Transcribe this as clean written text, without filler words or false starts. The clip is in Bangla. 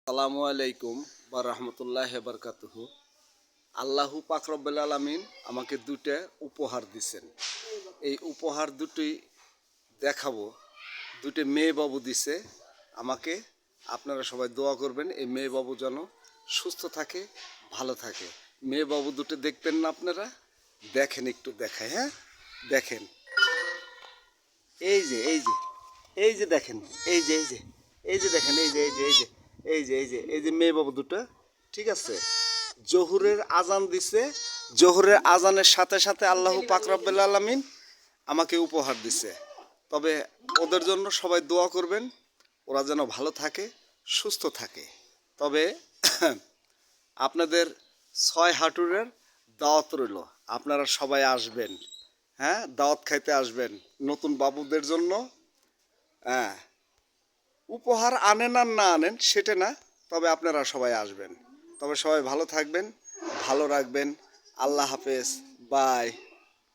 আসসালামু আলাইকুম বা রহমতুল্লাহ বারকাতুহু। আল্লাহু পাক রব্বুল আলামিন আমাকে দুটো উপহার দিছেন। এই উপহার দুটি দেখাবো। দুটো মেয়ে বাবু দিছে আমাকে। আপনারা সবাই দোয়া করবেন এই মেয়ে বাবু যেন সুস্থ থাকে, ভালো থাকে। মেয়ে বাবু দুটো দেখবেন না আপনারা? দেখেন, একটু দেখায়। হ্যাঁ, দেখেন। এই যে এই যে এই যে দেখেন, এই যে এই যে এই যে দেখেন, এই যে এই যে এই যে এই যে এই যে এই যে মেয়ে বাবু দুটো। ঠিক আছে, জোহরের আজান দিছে। জোহরের আজানের সাথে সাথে আল্লাহ পাক রব্বুল আলামিন আমাকে উপহার দিছে। তবে ওদের জন্য সবাই দোয়া করবেন, ওরা যেন ভালো থাকে, সুস্থ থাকে। তবে আপনাদের 6 হাঁটুরের দাওয়াত রইল, আপনারা সবাই আসবেন। হ্যাঁ, দাওয়াত খাইতে আসবেন নতুন বাবুদের জন্য। হ্যাঁ, উপহার আনেন আর না আনেন সেটা না, তবে আপনারা সবাই আসবেন। তবে সবাই ভালো থাকবেন, ভালো রাখবেন। আল্লাহ হাফেজ, বাই।